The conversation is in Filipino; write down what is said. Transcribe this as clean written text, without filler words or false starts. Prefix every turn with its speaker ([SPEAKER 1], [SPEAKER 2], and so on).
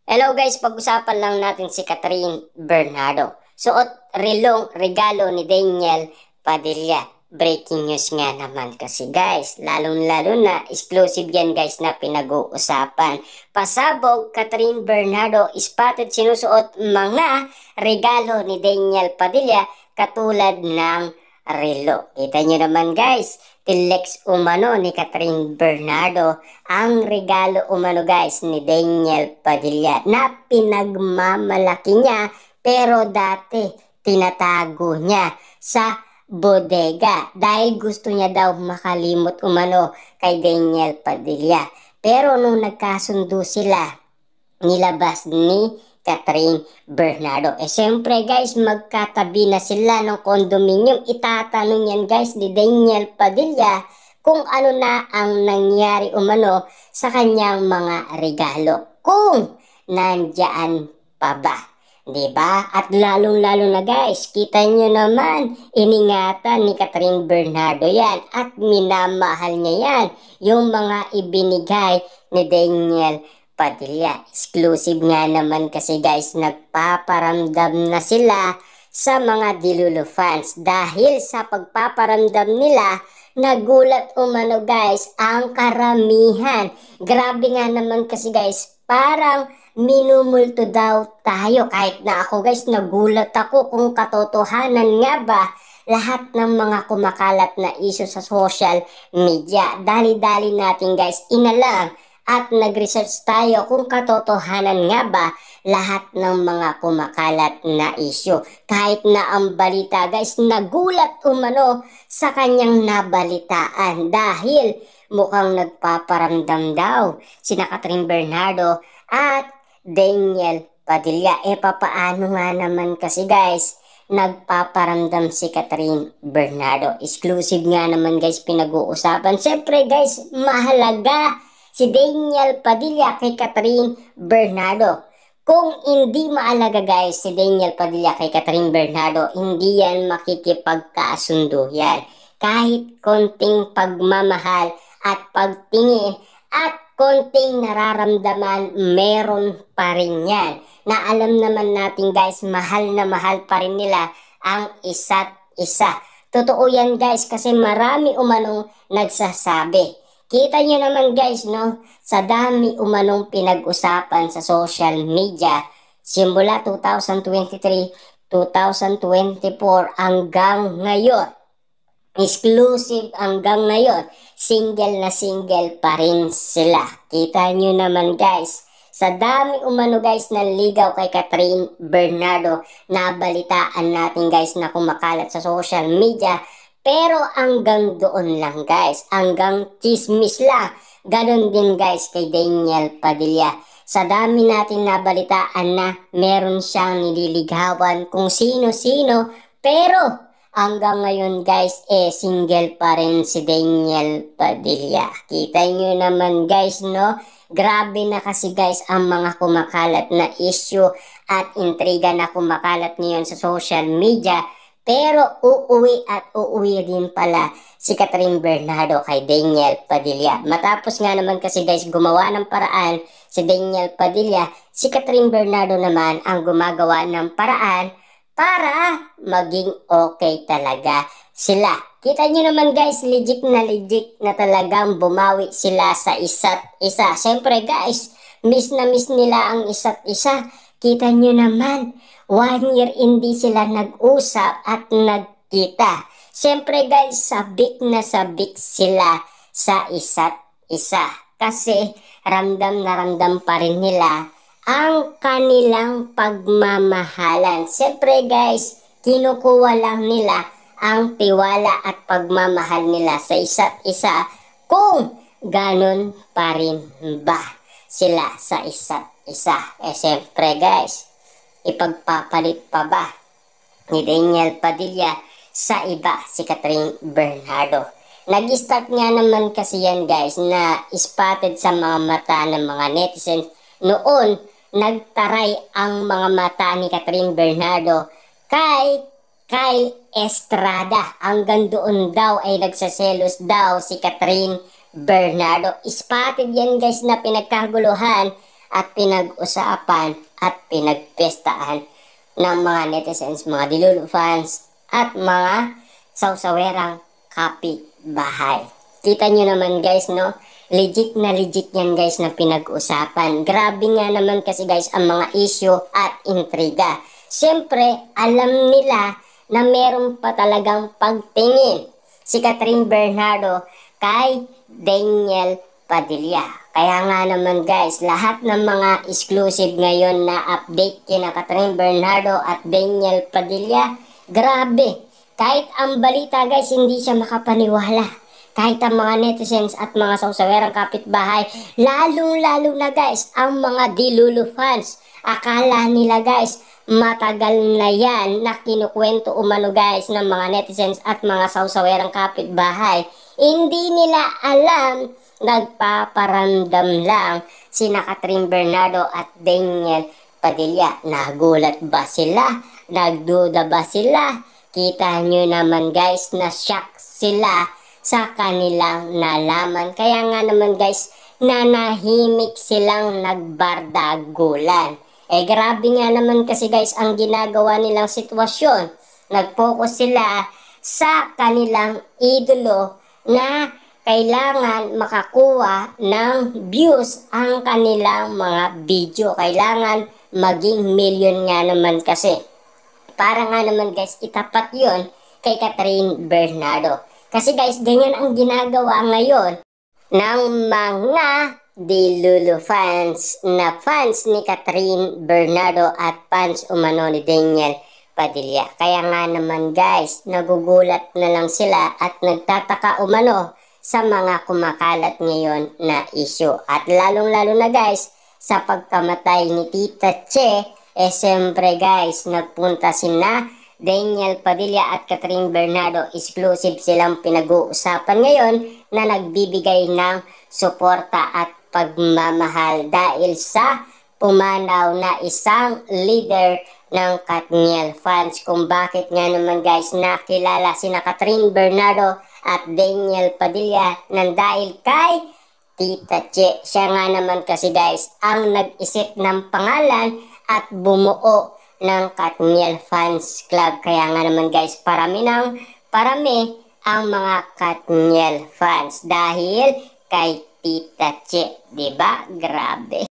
[SPEAKER 1] Hello guys, pag-usapan lang natin si Catherine Bernardo. Suot relong regalo ni Daniel Padilla. Breaking news nga naman kasi guys, lalong-lalo na exclusive yan guys na pinag-uusapan. Pasabog, Catherine Bernardo spotted sinusuot mga regalo ni Daniel Padilla katulad ng relo. Kita nyo naman guys, tilex umano ni Catherine Bernardo ang regalo umano guys ni Daniel Padilla na pinagmamalaki niya pero dati tinatago niya sa bodega dahil gusto niya daw makalimot umano kay Daniel Padilla. Pero nung nagkasundo sila, nilabas ni Catherine Bernardo. Siyempre guys, magkatabi na sila ng condominium. Itatanong yan guys ni Daniel Padilla kung ano na ang nangyari umano sa kanyang mga regalo. Kung nandyan pa ba. Diba? At lalong-lalo na guys, kita nyo naman, iningatan ni Catherine Bernardo yan at minamahal niya yan yung mga ibinigay ni Daniel Padilla. Exclusive nga naman kasi guys, nagpaparamdam na sila sa mga Dilulo fans dahil sa pagpaparamdam nila, nagulat umano guys ang karamihan. Grabe nga naman kasi guys, parang minumulto daw tayo. Kahit na ako guys, nagulat ako kung katotohanan nga ba lahat ng mga kumakalat na issue sa social media. Dali-dali natin guys inalam at nag-research tayo kung katotohanan nga ba lahat ng mga kumakalat na issue. Kahit na ang balita guys, nagulat umano sa kanyang nabalitaan dahil mukhang nagpaparamdam daw sina Catherine Bernardo at Daniel Padilla. Papaano nga naman kasi guys, nagpaparamdam si Catherine Bernardo. Exclusive nga naman guys pinag-uusapan. Siyempre guys, mahalaga si Daniel Padilla kay Catherine Bernardo. Kung hindi maalaga guys si Daniel Padilla kay Catherine Bernardo, hindi yan makikipagkasundo yan. Kahit konting pagmamahal at pagtingin at konting nararamdaman, meron pa rin yan. Na alam naman natin guys, mahal na mahal pa rin nila ang isa't isa. Totoo yan guys kasi marami umanong nagsasabi. Kita nyo naman guys no, sa dami umanong pinag-usapan sa social media, simula 2023, 2024 hanggang ngayon. Exclusive hanggang ngayon, single na single pa rin sila. Kita nyo naman guys, sa dami umano guys na ligaw kay Catherine Bernardo, nabalitaan natin guys na kumakalat sa social media. Pero hanggang doon lang guys, hanggang chismis lang. Ganon din guys kay Daniel Padilla. Sa dami natin nabalitaan na meron siyang nililigawan kung sino-sino, pero hanggang ngayon guys, single pa rin si Daniel Padilla. Kita nyo naman guys, no? Grabe na kasi guys ang mga kumakalat na issue at intriga na kumakalat ngayon sa social media. Pero uuwi at uuwi din pala si Catherine Bernardo kay Daniel Padilla. Matapos nga naman kasi guys gumawa ng paraan si Daniel Padilla, si Catherine Bernardo naman ang gumagawa ng paraan para maging okay talaga sila. Kita nyo naman guys, legit na talagang bumawi sila sa isa't isa. Siyempre guys, miss na miss nila ang isa't isa. Kita nyo naman, 1 year hindi sila nag-usap at nagkita. Siyempre guys, sabik na sabik sila sa isa't isa. Kasi ramdam na ramdam pa rin nila ang kanilang pagmamahalan. Siyempre guys, kinukuha lang nila ang tiwala at pagmamahal nila sa isa't isa kung ganon pa rin ba sila sa isa't isa. Siyempre guys, ipagpapalit pa ba ni Daniel Padilla sa iba si Catherine Bernardo? Nag-start nga naman kasi yan guys na spotted sa mga mata ng mga netizens noon. Nagtaray ang mga mata ni Catherine Bernardo kay Kyle Estrada. Hanggang doon daw ay nagsaselos daw si Catherine Bernardo. Spotted yan guys na pinagkaguluhan at pinag-usapan at pinagpestahan ng mga netizens, mga Dilulu fans at mga sawsawerang kapitbahay. Kita nyo naman guys, no? Legit yan guys na pinag-usapan. Grabe nga naman kasi guys ang mga issue at intriga. Siyempre, alam nila na meron pa talagang pagtingin si Catherine Bernardo kay Daniel Padilla. Kaya nga naman guys, lahat ng mga exclusive ngayon na update kina Catherine Bernardo at Daniel Padilla, grabe. Kahit ang balita guys, hindi siya makapaniwala. Kahit ang mga netizens at mga sawsawerang kapitbahay, lalong-lalo na guys, ang mga Dilulu fans. Akala nila guys, matagal na yan na kinukwento umano guys ng mga netizens at mga sawsawerang kapitbahay. Hindi nila alam, nagpaparamdam lang sina Catherine Bernardo at Daniel Padilla. Nagulat ba sila? Nagduda ba sila? Kita nyo naman guys na shock sila sa kanilang nalaman. Kaya nga naman guys, nanahimik silang nagbardagulan. Grabe nga naman kasi guys ang ginagawa nilang sitwasyon. Nag-focus sila sa kanilang idolo na kailangan makakuha ng views ang kanilang mga video. Kailangan maging million nga naman kasi. Para nga naman guys, itapat yon kay Catherine Bernardo. Kasi guys, ganyan ang ginagawa ngayon ng mga Dilulu fans na fans ni Catherine Bernardo at fans umano ni Daniel Padilla. Kaya nga naman guys, nagugulat na lang sila at nagtataka umano sa mga kumakalat ngayon na issue. At lalong-lalo na guys, sa pagkamatay ni Tita Che, siyempre guys, nagpunta sina Daniel Padilla at Catherine Bernardo. Exclusive silang pinag-uusapan ngayon na nagbibigay ng suporta at pagmamahal dahil sa pumanaw na isang leader ng Katniel fans. Kung bakit nga naman guys nakilala sina Catherine Bernardo at Daniel Padilla nang dahil kay Tita Che. Siya nga naman kasi guys ang nag-isip ng pangalan at bumuo ng Katniel Fans Club. Kaya nga naman guys, parami ang mga Katniel fans dahil kay Tita Che, diba? Grabe.